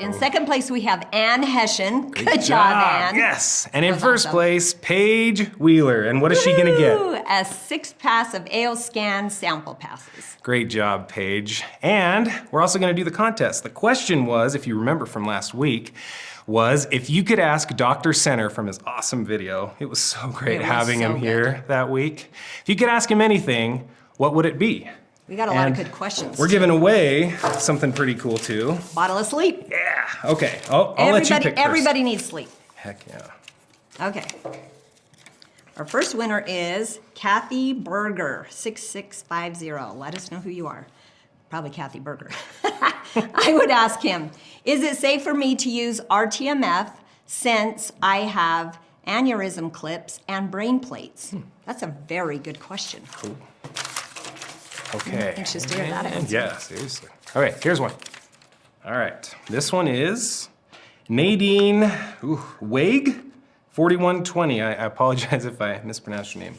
In second place, we have Ann Hessian. Good job, Ann. Yes. And in first place, Paige Wheeler. And what is she going to get? A 6 pass of AO scan sample passes. Great job, Paige. And we're also going to do the contest. The question was, if you remember from last week, was if you could ask Dr. Center from his awesome video. It was so great having him here that week. If you could ask him anything, what would it be? We got a lot of good questions. We're giving away something pretty cool too. Bottle of sleep. Yeah, okay. I'll let you pick first. Everybody needs sleep. Heck yeah. Okay. Our first winner is Kathy Berger, 6650. Let us know who you are. Probably Kathy Berger. I would ask him, is it safe for me to use RTMF since I have aneurysm clips and brain plates? That's a very good question. Cool. Okay. Anxious to hear that answer. Yeah, seriously. Okay, here's one. All right, this one is Nadine Waig, 4120. I apologize if I mispronounced your name.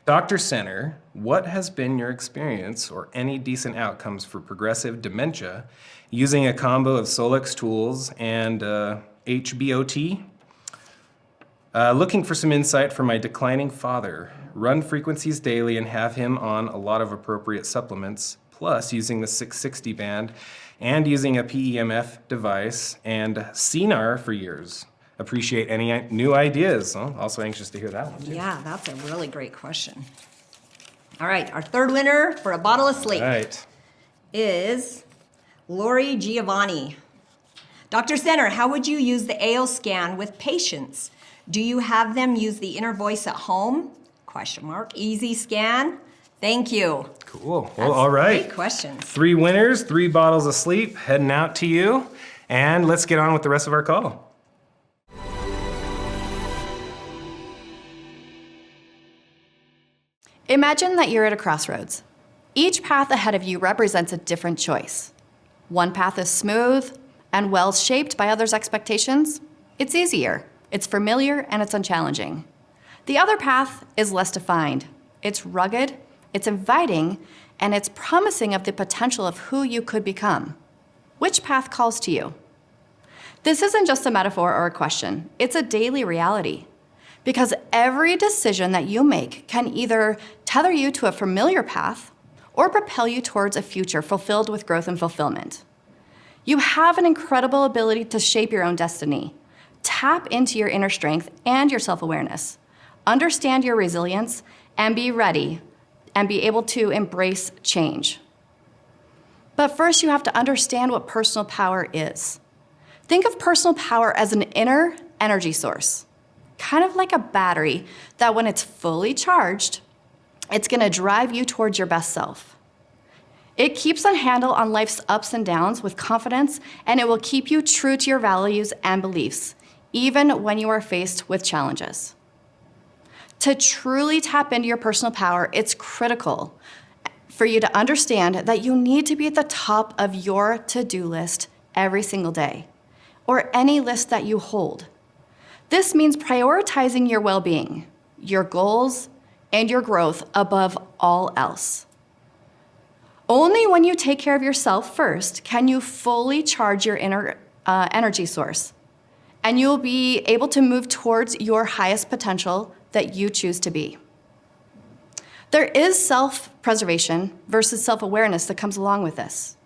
Dr. Center, what has been your experience or any decent outcomes for progressive dementia using a combo of Solex tools and HBOT? Looking for some insight for my declining father. Run frequencies daily and have him on a lot of appropriate supplements, plus using the 660 band and using a PEMF device and CNAR for years. Appreciate any new ideas. Oh, also anxious to hear that one too. Yeah, that's a really great question. All right, our third winner for a bottle of sleep is Lori Giovanni. Dr. Center, how would you use the AO scan with patients? Do you have them use the inner voice at home? Question mark. Easy scan. Thank you. Cool. Well, all right. Great questions. 3 winners, 3 bottles of sleep heading out to you. And let's get on with the rest of our call. Imagine that you're at a crossroads. Each path ahead of you represents a different choice. One path is smooth and well shaped by others' expectations. It's easier, it's familiar, and it's unchallenging. The other path is less defined. It's rugged, it's inviting, and it's promising of the potential of who you could become. Which path calls to you? This isn't just a metaphor or a question, it's a daily reality. Because every decision that you make can either tether you to a familiar path or propel you towards a future filled with growth and fulfillment. You have an incredible ability to shape your own destiny. Tap into your inner strength and your self-awareness. Understand your resilience and be ready and be able to embrace change. But first, you have to understand what personal power is. Think of personal power as an inner energy source, kind of like a battery that when it's fully charged, it's gonna drive you towards your best self. It keeps a handle on life's ups and downs with confidence, and it will keep you true to your values and beliefs, even when you are faced with challenges. To truly tap into your personal power, it's critical for you to understand that you need to be at the top of your to-do list every single day, or any list that you hold. This means prioritizing your well-being, your goals, and your growth above all else. Only when you take care of yourself first can you fully charge your inner energy source, and you'll be able to move towards your highest potential that you choose to be. There is self-preservation versus self-awareness that comes along with this.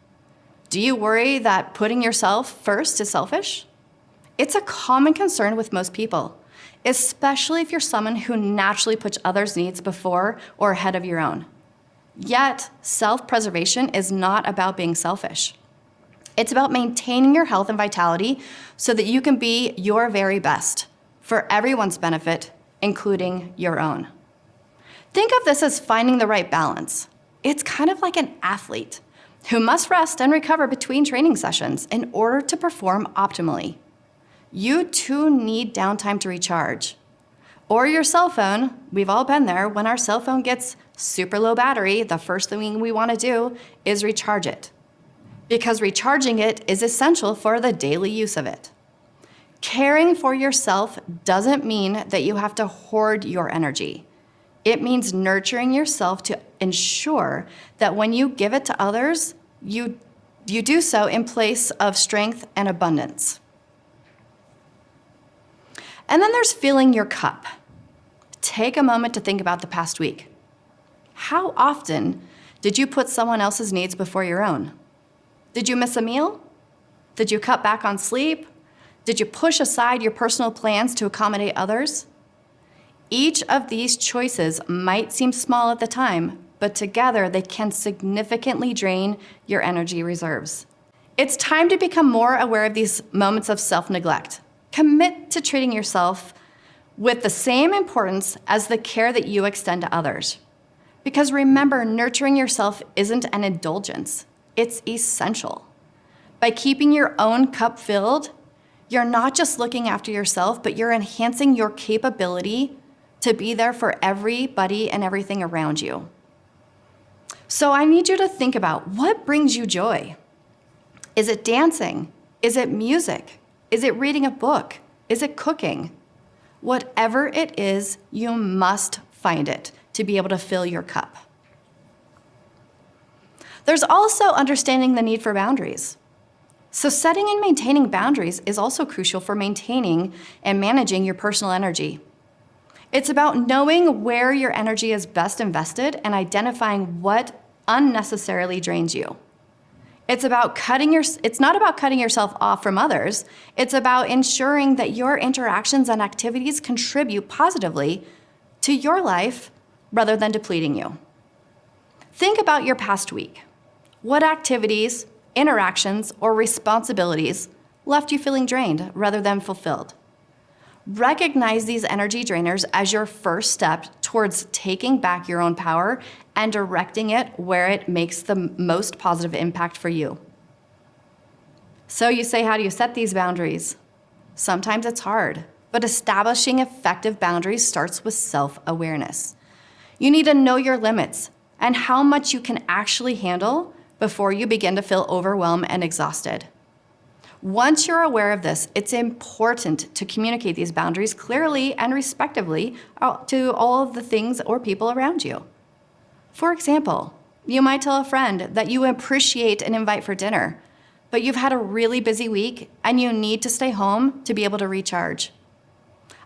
Do you worry that putting yourself first is selfish? It's a common concern with most people, especially if you're someone who naturally puts others' needs before or ahead of your own. Yet, self-preservation is not about being selfish. It's about maintaining your health and vitality so that you can be your very best for everyone's benefit, including your own. Think of this as finding the right balance. It's kind of like an athlete who must rest and recover between training sessions in order to perform optimally. You too need downtime to recharge. Or your cell phone. We've all been there. When our cell phone gets super low battery, the first thing we want to do is recharge it, because recharging it is essential for the daily use of it. Caring for yourself doesn't mean that you have to hoard your energy. It means nurturing yourself to ensure that when you give it to others, you you do so in place of strength and abundance. And then there's filling your cup. Take a moment to think about the past week. How often did you put someone else's needs before your own? Did you miss a meal? Did you cut back on sleep? Did you push aside your personal plans to accommodate others? Each of these choices might seem small at the time, but together they can significantly drain your energy reserves. It's time to become more aware of these moments of self-neglect. Commit to treating yourself with the same importance as the care that you extend to others. Because remember, nurturing yourself isn't an indulgence, it's essential. By keeping your own cup filled, you're not just looking after yourself, but you're enhancing your capability to be there for everybody and everything around you. So I need you to think about what brings you joy. Is it dancing? Is it music? Is it reading a book? Is it cooking? Whatever it is, you must find it to be able to fill your cup. There's also understanding the need for boundaries. So setting and maintaining boundaries is also crucial for maintaining and managing your personal energy. It's about knowing where your energy is best invested and identifying what unnecessarily drains you. It's not about cutting yourself off from others. It's about ensuring that your interactions and activities contribute positively to your life rather than depleting you. Think about your past week. What activities, interactions, or responsibilities left you feeling drained rather than fulfilled? Recognize these energy drainers as your first step towards taking back your own power and directing it where it makes the most positive impact for you. So you say, how do you set these boundaries? Sometimes it's hard, but establishing effective boundaries starts with self-awareness. You need to know your limits and how much you can actually handle before you begin to feel overwhelmed and exhausted. Once you're aware of this, it's important to communicate these boundaries clearly and respectively to all of the things or people around you. For example, you might tell a friend that you appreciate an invite for dinner, but you've had a really busy week and you need to stay home to be able to recharge.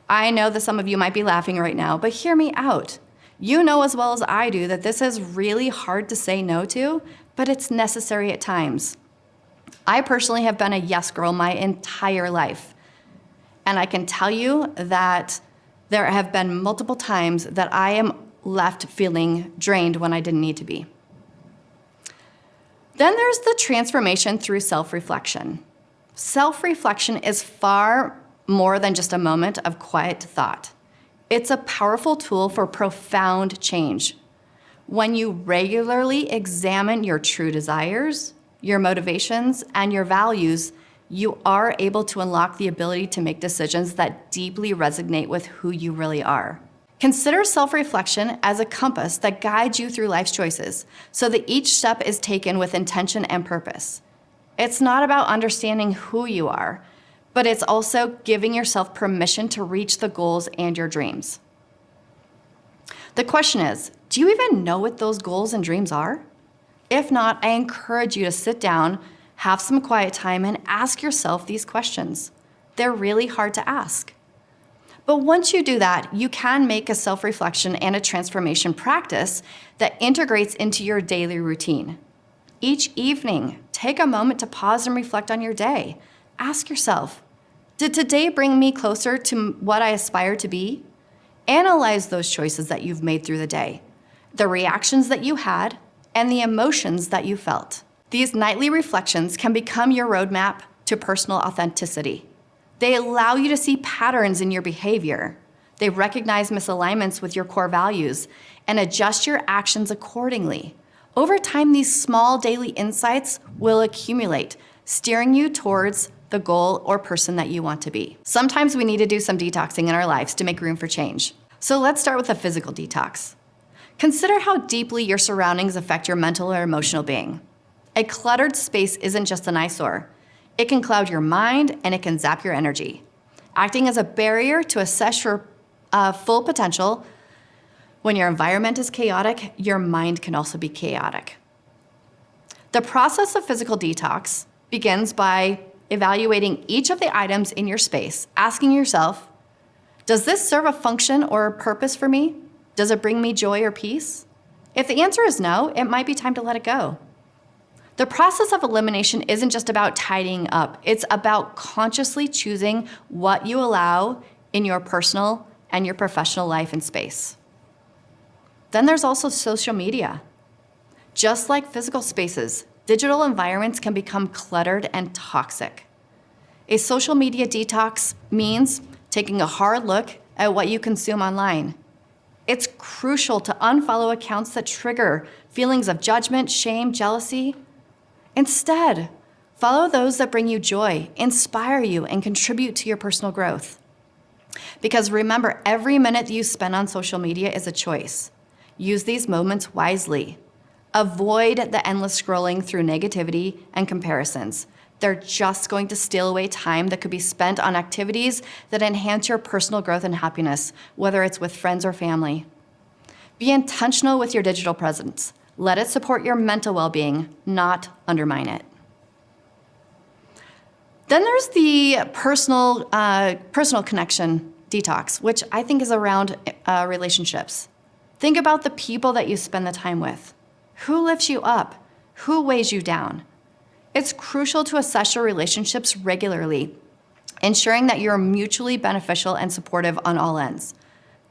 I know that some of you might be laughing right now, but hear me out. You know as well as I do that this is really hard to say no to, but it's necessary at times. I personally have been a yes girl my entire life. And I can tell you that there have been multiple times that I am left feeling drained when I didn't need to be. Then there's the transformation through self-reflection. Self-reflection is far more than just a moment of quiet thought. It's a powerful tool for profound change. When you regularly examine your true desires, your motivations, and your values, you are able to unlock the ability to make decisions that deeply resonate with who you really are. Consider self-reflection as a compass that guides you through life's choices so that each step is taken with intention and purpose. It's not about understanding who you are, but it's also giving yourself permission to reach the goals and your dreams. The question is, do you even know what those goals and dreams are? If not, I encourage you to sit down, have some quiet time, and ask yourself these questions. They're really hard to ask. But once you do that, you can make a self-reflection and a transformation practice that integrates into your daily routine. Each evening, take a moment to pause and reflect on your day. Ask yourself, did today bring me closer to what I aspire to be? Analyze those choices that you've made through the day, the reactions that you had, and the emotions that you felt. These nightly reflections can become your roadmap to personal authenticity. They allow you to see patterns in your behavior. They recognize misalignments with your core values and adjust your actions accordingly. Over time, these small daily insights will accumulate, steering you towards the goal or person that you want to be. Sometimes we need to do some detoxing in our lives to make room for change. So let's start with a physical detox. Consider how deeply your surroundings affect your mental or emotional being. A cluttered space isn't just an eyesore. It can cloud your mind and it can zap your energy. Acting as a barrier to assess your full potential, when your environment is chaotic, your mind can also be chaotic. The process of physical detox begins by evaluating each of the items in your space, asking yourself, does this serve a function or a purpose for me? Does it bring me joy or peace? If the answer is no, it might be time to let it go. The process of elimination isn't just about tidying up. It's about consciously choosing what you allow in your personal and your professional life and space. Then there's also social media. Just like physical spaces, digital environments can become cluttered and toxic. A social media detox means taking a hard look at what you consume online. It's crucial to unfollow accounts that trigger feelings of judgment, shame, jealousy. Instead, follow those that bring you joy, inspire you, and contribute to your personal growth. Because remember, every minute you spend on social media is a choice. Use these moments wisely. Avoid the endless scrolling through negativity and comparisons. They're just going to steal away time that could be spent on activities that enhance your personal growth and happiness, whether it's with friends or family. Be intentional with your digital presence. Let it support your mental well-being, not undermine it. Then there's the personal connection detox, which I think is around relationships. Think about the people that you spend the time with. Who lifts you up? Who weighs you down? It's crucial to assess your relationships regularly, ensuring that you're mutually beneficial and supportive on all ends.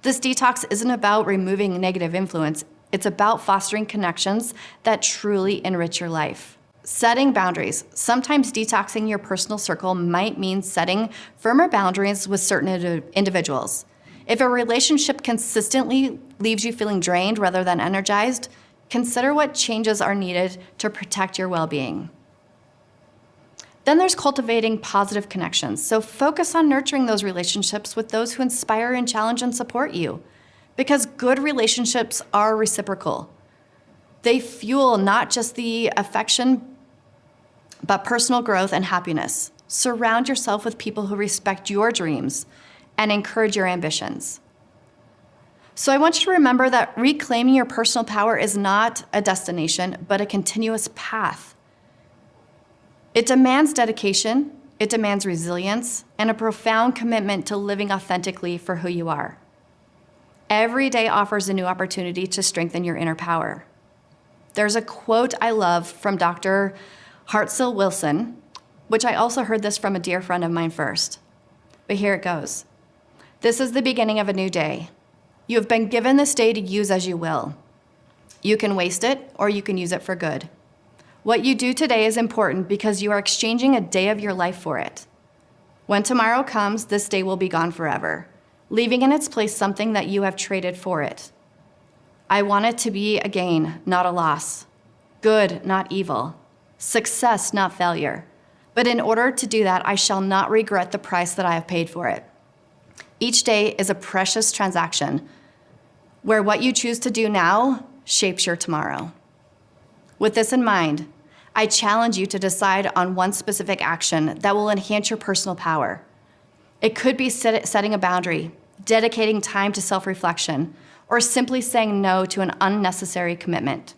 This detox isn't about removing negative influence. It's about fostering connections that truly enrich your life. Setting boundaries. Sometimes detoxing your personal circle might mean setting firmer boundaries with certain individuals. If a relationship consistently leaves you feeling drained rather than energized, consider what changes are needed to protect your well-being. Then there's cultivating positive connections. So focus on nurturing those relationships with those who inspire and challenge and support you. Because good relationships are reciprocal. They fuel not just the affection, but personal growth and happiness. Surround yourself with people who respect your dreams and encourage your ambitions. So I want you to remember that reclaiming your personal power is not a destination, but a continuous path. It demands dedication, it demands resilience, and a profound commitment to living authentically for who you are. Every day offers a new opportunity to strengthen your inner power. There's a quote I love from Dr. Hartzell Wilson, which I also heard this from a dear friend of mine first. But here it goes. This is the beginning of a new day. You have been given this day to use as you will. You can waste it or you can use it for good. What you do today is important because you are exchanging a day of your life for it. When tomorrow comes, this day will be gone forever, leaving in its place something that you have traded for it. I want it to be a gain, not a loss. Good, not evil. Success, not failure. But in order to do that, I shall not regret the price that I have paid for it. Each day is a precious transaction where what you choose to do now shapes your tomorrow. With this in mind, I challenge you to decide on one specific action that will enhance your personal power. It could be setting a boundary, dedicating time to self-reflection, or simply saying no to an unnecessary commitment.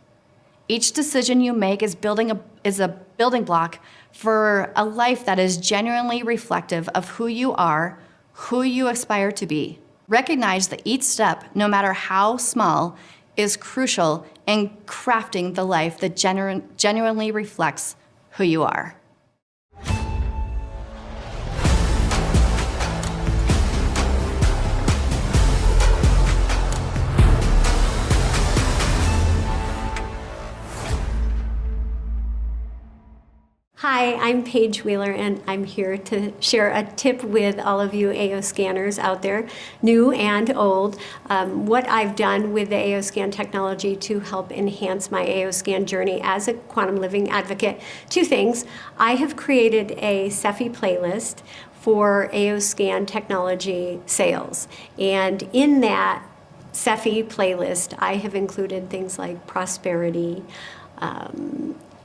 Each decision you make is a building block for a life that is genuinely reflective of who you are, who you aspire to be. Recognize that each step, no matter how small, is crucial in crafting the life that genuinely reflects who you are. Hi, I'm Paige Wheeler, and I'm here to share a tip with all of you AO scanners out there, new and old, what I've done with the AO scan technology to help enhance my AO scan journey as a quantum living advocate. Two things. I have created a Cephi playlist for AO scan technology sales, and in that Cephi playlist, I have included things like prosperity,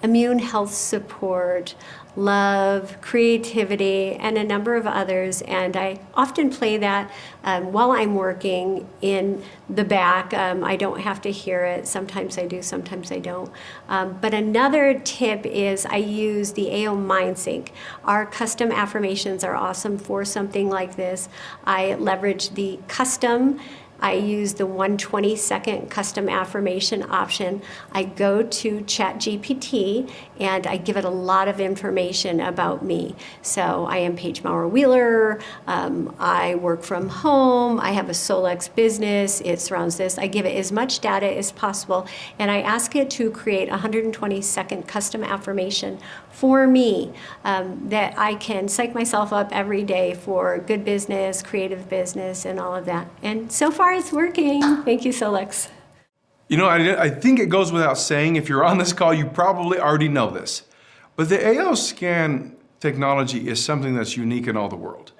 immune health support, love, creativity, and a number of others. And I often play that while I'm working in the back. I don't have to hear it. Sometimes I do, sometimes I don't. But another tip is I use the AO MindSync. Our custom affirmations are awesome for something like this. I leverage the custom. I use the 120-second custom affirmation option. I go to ChatGPT and I give it a lot of information about me. So I am Paige Maurer-Wheeler. I work from home. I have a Solex business. It surrounds this. I give it as much data as possible, and I ask it to create a 120-second custom affirmation for me that I can psych myself up every day for good business, creative business, and all of that. And so far, it's working. Thank you, Solex. You know, I think it goes without saying, if you're on this call, you probably already know this. But the AO scan technology is something that's unique in all the world.